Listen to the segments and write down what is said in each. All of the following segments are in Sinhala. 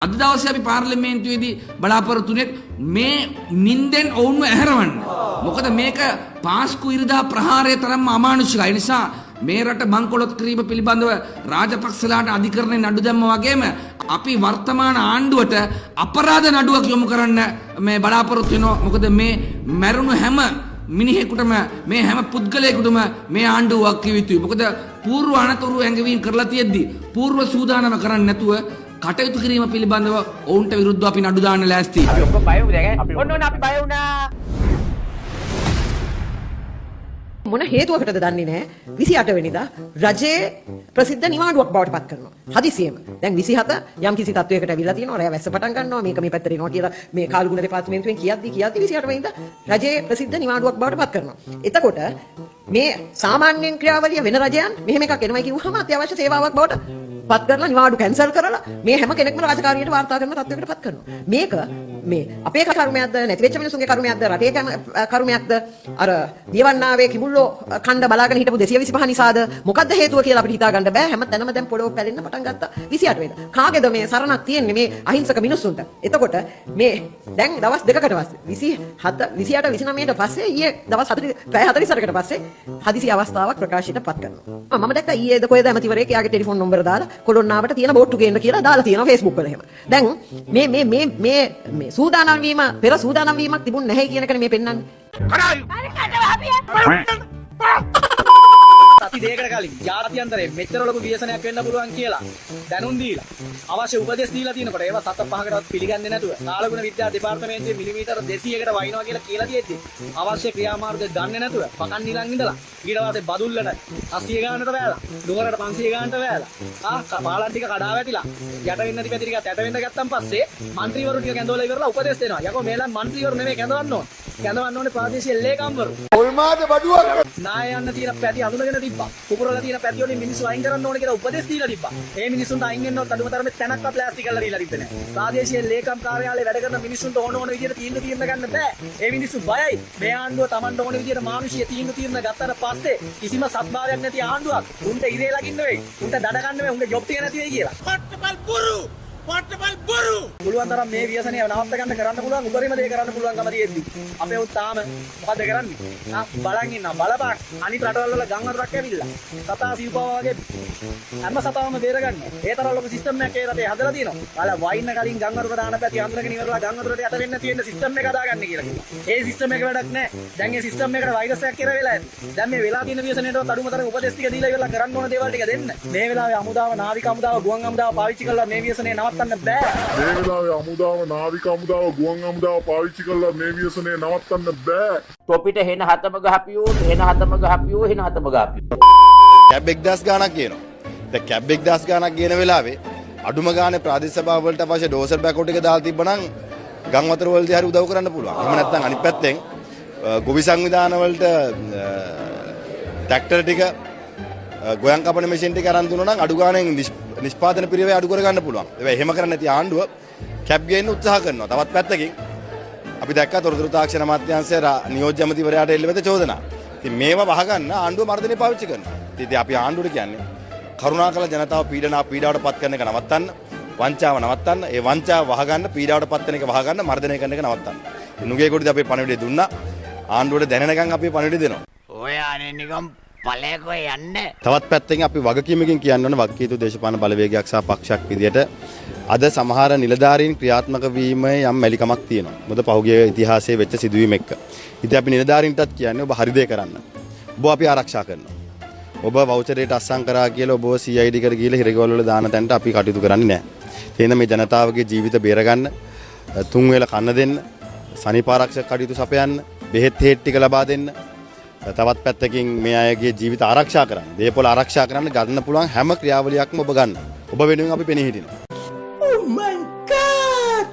අද දවසේ අපි පාර්ලිමේන්තුවේදී බලාපොරොත්තු වෙන්නේ මේ නින්දෙන් ඔවුන්ව ඇහැරවන්න. මොකද මේක පාස්කු ඉරිදා ප්‍රහාරය තරම්ම අමානුෂිකයි. ඒ නිසා මේ රට බංකොලොත් කිරීම පිළිබඳව රාජපක්ෂලාට අධිකරණේ නඩු දැම්ම වගේම අපි වර්තමාන ආණ්ඩුවට අපරාධ නඩුවක් යොමු කරන්න මේ බලාපොරොත්තු වෙනවා. මොකද මේ මැරුණු හැම මිනිහෙකුටම මේ හැම පුද්ගලයෙකුටම මේ ආණ්ඩුවක් කිව යුතුයි. මොකද పూర్ව අනතුරු ඇඟවීම් කරලා තියෙද්දි పూర్ව සූදානම කරන්නේ නැතුව කටයුතු කිරීම පිළිබඳව ඔවුන්ට විරුද්ධව අපි නඩු දාන්න ලෑස්ති. අපි ඔක්කොම බය වුණා. ඔන්න අපි බය වුණා. මොන හේතුවකටද දන්නේ නැහැ 28 වෙනිදා රජයේ ප්‍රසිද්ධ නිවාඩුවක් බවට පත් කරනවා. හදිසියෙම. දැන් 27 යම් කිසි තත්වයකට ඇවිල්ලා තියෙනවා. රැය වැස්ස පටන් ගන්නවා. මේක මේ පැත්තට එනවා කියලා මේ කාලගුණ දෙපාර්තමේන්තුවෙන් කියද්දි 28 වෙනිදා රජයේ ප්‍රසිද්ධ නිවාඩුවක් බවට පත් කරනවා. එතකොට මේ සාමාන්‍යයෙන් ක්‍රියාවලිය වෙන රජයන් මෙහෙම එකක් එනවා කිව්වහම අත්‍යවශ්‍ය සේවාවක් බවට පත් කරලා නිවාඩු කැන්සල් කරලා මේ හැම කෙනෙක්ම රාජකාරියට වාර්තා කරන තත්වයකට පත් කරනවා. මේක මේ අපේ කර්මයක්ද නැති වෙච්ච මිනිසුන්ගේ කර්මයක්ද රටේ කර්මයක්ද අර දියවන්නාවේ කිඹුල්ලෝ ඛණ්ඩ බලාගෙන හිටපු 225 නිසාද මොකද්ද හේතුව කියලා අපිට හිතා ගන්න බෑ. හැම තැනම දැන් පොළොව පැලෙන්න පටන් ගත්තා 28 වෙනිදා. කාගේද මේ සරණක් තියෙන්නේ මේ අහිංසක මිනිස්සුන්ට? එතකොට මේ දැන් දවස් දෙකකට පස්සේ 27 29ට පස්සේ ඊයේ දවස් 48කට පස්සේ හදිසි අවස්ථාවක් ප්‍රකාශයට පත් කරනවා. මම දැක්කා ඊයේද කොහෙද ඇමතිවරයෙක් යාගේ ටෙලිෆෝන් නම්බර දාලා කොළොන්නාවට තියෙන බෝට්ටු ගේන්න කියලා දාලා තියෙනවා Facebook වල එහෙම. දැන් මේ සූදානම් වීම පෙර සූදානම් වීමක් තිබුණ නැහැ කියන එකනේ මේ පෙන්වන්නේ. අපි දෙයකට කලින් ජාත්‍යන්තරයේ මෙච්චර ලොකු ව්‍යසනයක් වෙන්න පුළුවන් කියලා දැනුම් දීලා අවශ්‍ය උපදෙස් දීලා තියෙනකොට ඒවා 7-5කටවත් පිළිගන්නේ නැතුව කාලගුණ විද්‍යා දෙපාර්තමේන්තුවේ මිලිමීටර 200කට වයින්නවා කියලා තියෙද්දි අවශ්‍ය ක්‍රියාමාර්ග දන්නේ නැතුව පකන් නිලන් ඉඳලා ඊට පස්සේ බදුල්ලට 80 ගානට වැයලා නුවරට 500 ගානට වැයලා පාලන් ටික කඩා වැටිලා යට වෙන්න තිබෙති ටික යට වෙන්න ගත්තන් පස්සේ മന്ത്രിවරු ටික කැඳවලා ඉවරලා උපදෙස් දෙනවා. යකෝ මේලන් മന്ത്രിවරු නෙමෙයි කැඳවන්න ඕන. කැඳවන්න ඕනේ ප්‍රාදේශීය ලේකම්වරු. කොල්මාද බඩුවක් නාය යන්න තියෙන පැටි අඳුනගෙන තිබ්බා. කුපුරලා තියෙන පැටි වලින් මිනිස්සු අයින් කරන්න ඕනේ කියලා උපදෙස් දීලා තිබ්බා. ඒ මිනිස්සුන්ට අයින් වෙන්නවත් අඩුම තරමේ තැනක්වත් ප්ලාස්ටික් කරලා දීලා තිබ්බේ නැහැ. ප්‍රාදේශීය ලේකම් කාර්යාලයේ වැඩ කරන මිනිස්සුන්ට ඕන විදිහට තීන්දුව ගන්න බෑ. ඒ මිනිස්සු බයයි. මේ ආණ්ඩුව Tamanට ඕන විදිහට මානුෂීය තීන්දුව ගත්තට පස්සේ කිසිම සත්භාවයක් නැති ආණ්ඩුවක්. උන්ට ඉරේ ලගින්න වෙයි. උන්ට දඩ ගන්න වෙයි. උන්ගේ ජොබ් ටික නැති වෙයි කියලා. පට්ටපල් බොරු. පුළුවන් තරම් මේ ව්‍යසනය නවත්ත ගන්න කරන්න පුළුවන් උපරිම දේ කරන්න පුළුවන්කම තියෙද්දි අපේ උත් තාම මොකද කරන්නේ? බලන් ඉන්න බලපන් අනිත් රටවල් වල ගම් වතුරක් ඇවිල්ලා සතා සිව්පාව වගේ හැම සතාවම බේරගන්න. ඒ තරම් ලොකු සිස්ටම් එකක් ඒ රටේ හදලා තියෙනවා. බලලා වයින්න කලින් ගම් වතුර දාන පැති අඳුරගෙන ඉවරලා ගම් වතුරට යට වෙන්න තියෙන සිස්ටම් එක හදාගන්න කියලා කිව්වා. ඒ සිස්ටම් එක වැඩක් නැහැ. දැන් ඒ සිස්ටම් එකට වෛරස් එකක් කියලා වෙලා ඇති. දැන් මේ වෙලා තියෙන ව්‍යසනයටවත් අඩුම තරම් උපදෙස් ටික දීලා ඉවරලා කරන්න ඕන දේවල් ටික දෙන්න. මේ වෙලාවේ අමුදාව නාවික අමුදාව ගුවන් අමුදාව පාවිච්චි කරලා මේ ව්‍යසනය නවත්තන්න බෑ. මේ වෙලාවේ අමුදාව නාවික අමුදාව ගුවන් අමුදාව පාවිච්චි කරලා මේ ව්‍යසනය නවත්තන්න බෑ. තොපිට හෙන හතම ගහපියෝ හෙන හතම ගහපියෝ හෙන හතම ගහපියෝ කැබ් 1000 ගාණක් කියනවා. දැන් කැබ් 1000 ගාණක් කියන වෙලාවේ අඩුම ගානේ ප්‍රාදේශ සභාව වලට අවශ්‍ය ඩෝසර් බෑකවුට් එක දාලා තිබ්බනම් ගම් වතුර වලදී හරි උදව් කරන්න පුළුවන්. එහෙම නැත්නම් අනිත් පැත්තෙන් ගොවි සංවිධාන වලට ට්‍රැක්ටර් ටික ගොයන් කපන මැෂින් ටික අරන් දුන්නා නම් අඩු ගානේ නිෂ්පාදන පිරිවේ අඩු කර ගන්න පුළුවන්. හැබැයි එහෙම කරන්නේ නැති ආණ්ඩුව කැබ් ගේන්න උත්සාහ කරනවා. තවත් පැත්තකින් අපි දැක්කා තොරතුරු තාක්ෂණ අමාත්‍යාංශයේ නියෝජ්‍ය ඇමතිවරයාට එල්ලවෙත චෝදනා. ඉතින් මේවා වහගන්න ආණ්ඩුව මර්ධනය පාවිච්චි කරනවා. ඉතින් අපි ආණ්ඩුවට කියන්නේ කරුණාකර ජනතාව පීඩාවට පත් කරන එක නවත්තන්න, වංචාව නවත්තන්න, ඒ වංචාව වහගන්න, පීඩාවට පත් වෙන එක වහගන්න, මර්ධනය කරන එක නවත්තන්න. නුගේ කොටදී අපි පණිවිඩය දුන්නා. ආණ්ඩුවට දැනෙනකන් අපි පණිවිඩය දෙනවා. ඔය අනේ නිකම් පළයකෝ යන්න. තවත් පැත්තකින් අපි වගකීමකින් කියන්න ඕන වගකීතු දේශපාලන බලවේගයක් සහ පක්ෂයක් විදියට අද සමහර නිලධාරීන් ක්‍රියාත්මක වීමේ යම් මැලිකමක් තියෙනවා. මොකද පහුගිය ඉතිහාසයේ වෙච්ච සිදුවීම් එක්ක. ඉතින් අපි නිලධාරීන්ටත් කියන්නේ ඔබ හරි දේ කරන්න. ඔබ අපි ආරක්ෂා කරනවා. ඔබ වවුචරේට අස්සම් කරා කියලා ඔබ CID එකට ගිහලා හිරගෙවල් වල දාන තැනට අපි කටයුතු කරන්නේ නැහැ. ඒ හින්දා මේ ජනතාවගේ ජීවිත බේරගන්න, තුන් වේල කන්න දෙන්න, සනීප ආරක්ෂක කටයුතු සපයන්න, බෙහෙත් හේත් ටික ලබා දෙන්න. තවත් පැත්තකින් මේ අයගේ ජීවිත ආරක්ෂා කරන්න, දේපොළ ආරක්ෂා කරන්න ගන්න පුළුවන් හැම ක්‍රියාවලියක්ම ඔබ ගන්න. ඔබ වෙනුවෙන් අපි පෙනී හිටිනවා. Oh my god!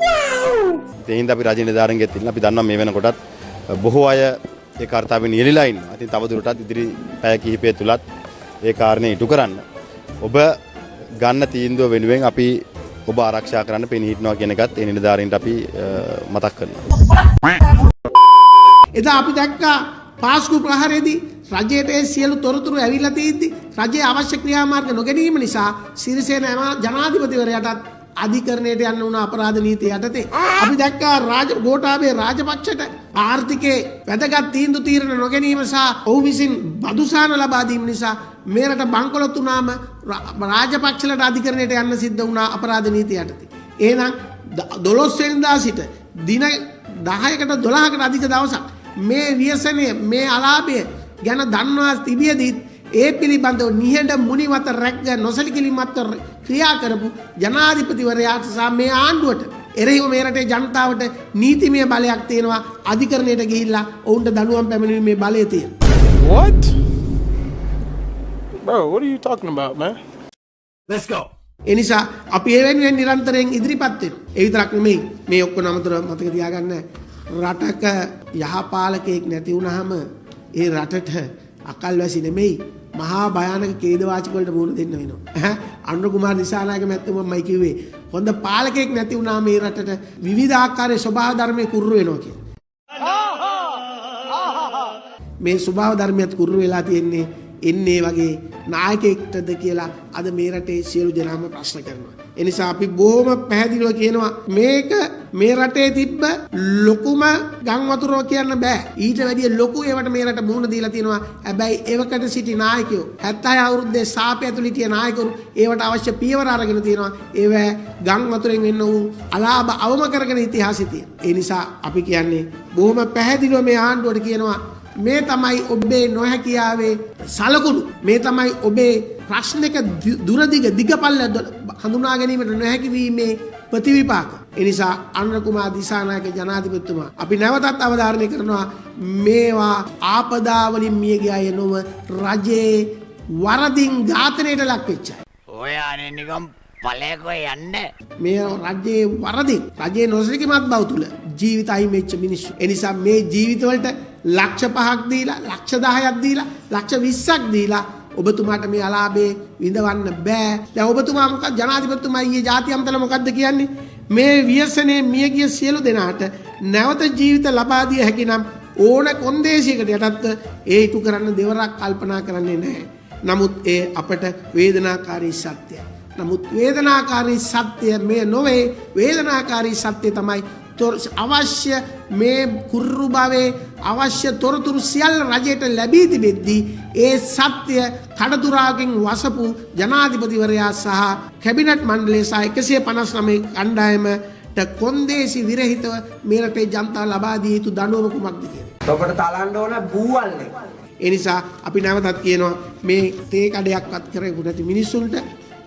Wow! ඒ හින්දා අපි රජ නිලධාරීන්ගෙත් ඉන්න අපි දන්නවා මේ වෙනකොටත් බොහෝ අය ඒ කාර්යය නියැලිලා ඉන්නවා. ඉතින් තව දුරටත් ඉදිරි පැය කිහිපය තුලත් ඒ කාරණේ ඉටු කරන්න. ඔබ ගන්න තීන්දුව වෙනුවෙන් අපි ඔබ ආරක්ෂා කරන්න පෙනී හිටිනවා කියන එකත් ඒ නිලධාරීන්ට අපි මතක් කරනවා. එදා අපි දැක්කා පාස්කු ප්‍රහාරයේදී රජයට ඒ සියලු තොරතුරු ඇවිල්ලා තියෙද්දි රජයේ අවශ්‍ය ක්‍රියාමාර්ග නොගැනීම නිසා සිරිසේන ජනාධිපතිවරයාටත් අධිකරණයට යන්න වුණ අපරාධ නීතිය යටතේ. අපි දැක්කා ගෝඨාභය රාජපක්ෂට ආර්ථිකයේ වැදගත් තීන්දුව තීරණ නොගැනීම සහ ඔහු විසින් බදුසාන ලබා දීම නිසා මේ රට බංකොලොත් වුණාම රාජපක්ෂලට අධිකරණයට යන්න සිද්ධ වුණා අපරාධ නීතිය යටතේ. එහෙනම් 12 වෙනිදා සිට දින 10කට 12කට අධික දවසක් මේ ව්‍යසනය මේ අලාභය ගැන දන්වා තිබියදී ඒ පිළිබඳව නිහඬ මුනිවත රැග්ග නොසලිකිලිමත් ක්‍රියා කරපු ජනාධිපතිවරයාට සහ මේ ආණ්ඩුවට එරෙහිව මේ රටේ ජනතාවට නීතිමය බලයක් තියෙනවා. අධිකරණයට ගිහිල්ලා ඔවුන්ට දඬුවම් පැමිණීමේ බලය තියෙනවා. What? Bro, what are you talking about, man? let's go ඒ නිසා අපි ඒ වෙනුවෙන් නිරන්තරයෙන් ඉදිරිපත් වෙනවා. ඒ විතරක් නෙමෙයි මේ ඔක්කොම අමතර මතක තියාගන්න රටක යහපාලකයෙක් නැති වුනහම ඒ රටට අකල්වැසි නෙමෙයි මහා භයානක ඛේදවාචක වලට මුහුණ දෙන්න වෙනවා. අනුර කුමාර දිසානායක මැතිතුමයි කිව්වේ හොඳ පාලකයෙක් නැති වුණා මේ රටට විවිධාකාරයේ ස්වභාව ධර්මයේ කුරුරු වෙනවා කියලා. මේ ස්වභාව ධර්මයට කුරුරු වෙලා තියෙන්නේ එන්නේ වගේ නායකයෙක්ටද කියලා අද මේ රටේ සියලු දෙනාම ප්‍රශ්න කරනවා. ඒ නිසා අපි බොහොම පැහැදිලිව කියනවා මේක මේ රටේ තිබ්බ ලොකුම ගම් වතුරෝ කියන්න බෑ. ඊට වැඩිය ලොකු ඒවට මේ රට මුහුණ දීලා තියෙනවා. හැබැයි එවකට සිටි නායකයෝ 76 අවුරුද්දේ සාපය ඇතුළේ හිටිය නායකවරු ඒවට අවශ්‍ය පියවර අරගෙන තියෙනවා. ඒව ගම් වතුරෙන් වෙන්න වූ අලාභ අවම කරගෙන ඉතිහාසෙ තියෙනවා. ඒ නිසා අපි කියන්නේ බොහොම පැහැදිලිව මේ ආණ්ඩුවට කියනවා මේ තමයි ඔබේ නොහැකියාවේ සලකුණු. මේ තමයි ඔබේ ප්‍රශ්නක දුරදිග දිගපල්ල හඳුනා ගැනීමට නොහැකි වීමේ ප්‍රතිවිපාක. ඒ නිසා අනුර කුමාර දිසානායක ජනාධිපතිතුමා අපි නැවතත් අවධාරණය කරනවා මේවා ආපදා වලින් මිය ගිය අය නොව රජයේ වරදින් ඝාතනයට ලක් වෙච්ච අය. ඔය අනේ නිකම් පළයකෝ යන්න. මේ රජයේ වරදින් රජයේ නොසලකීමත් බව තුල ජීවිත අයින් වෙච්ච මිනිස්සු. ඒ නිසා මේ ජීවිතවලට ලක්ෂ 5ක් දීලා ලක්ෂ 10ක් දීලා ලක්ෂ 20ක් දීලා ඔබතුමාට මේ අලාභේ විඳවන්න බෑ. දැන් ඔබතුමා මොකක්ද ජනාධිපතිතුමා ඊයේ ජාති අමතල මොකද්ද කියන්නේ? මේ ව්‍යසනයේ මියගිය සියලු දෙනාට නැවත ජීවිත ලබා දිය හැකි නම් ඕන කොන්දේසියකට යටත්ව ඒ ඉටු කරන්න දෙවරක් කල්පනා කරන්නේ නැහැ. නමුත් ඒ අපට වේදනාකාරී සත්‍යයි. නමුත් වේදනාකාරී සත්‍ය මේ නොවේ. වේදනාකාරී සත්‍ය තමයි අවශ්‍ය මේ කුරුරු භවයේ අවශ්‍ය තොරතුරු සියල්ල රජයට ලැබී තිබෙද්දී ඒ සත්‍ය කඩතුරාකින් වසපු ජනාධිපතිවරයා සහ කැබිනට් මණ්ඩලය සහ 159 කණ්ඩායමට කොන්දේසි විරහිතව මේ රටේ ජනතාව ලබා දිය යුතු දඬුවම කුමක්ද කියලා. ඔබට තලන්න ඕන බූවල්නේ. ඒ නිසා අපි නැවතත් කියනවා මේ තේ කඩයක්වත් කරපු නැති මිනිස්සුන්ට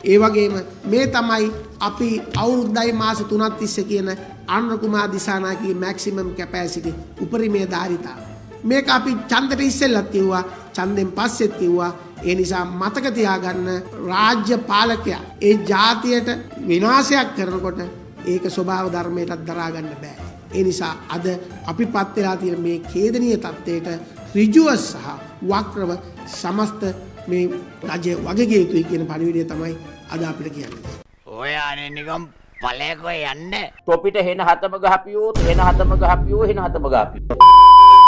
ඒ වගේම මේ තමයි අපි අවුරුද්දයි මාස 3ක් තිස්සේ කියන අනුර කුමාර දිසානායකගේ මැක්සිමම් කැපැසිටි උපරිමයේ ධාරිතාව. මේක අපි ඡන්දෙට ඉස්සෙල්ලත් කිව්වා, ඡන්දෙන් පස්සෙත් කිව්වා. ඒ නිසා මතක තියාගන්න රාජ්‍ය පාලකයා ඒ ජාතියට විනාශයක් කරනකොට ඒක ස්වභාව ධර්මයටත් දරා ගන්න බෑ. ඒ නිසා අද අපිපත් වෙලා තියෙන මේ ඛේදනීය තත්ත්වයට ඍජුව සහ වක්‍රව සමස්ත මේ රජය වගකිය යුතුයි කියන පණිවිඩය තමයි අද අපිට කියන්නේ. ඔය අනේ නිකම් පළයකෝ යන්න. තොපිට හෙන හතම ගහපියෝ හෙන හතම ගහපියෝ හෙන හතම ගහපියෝ.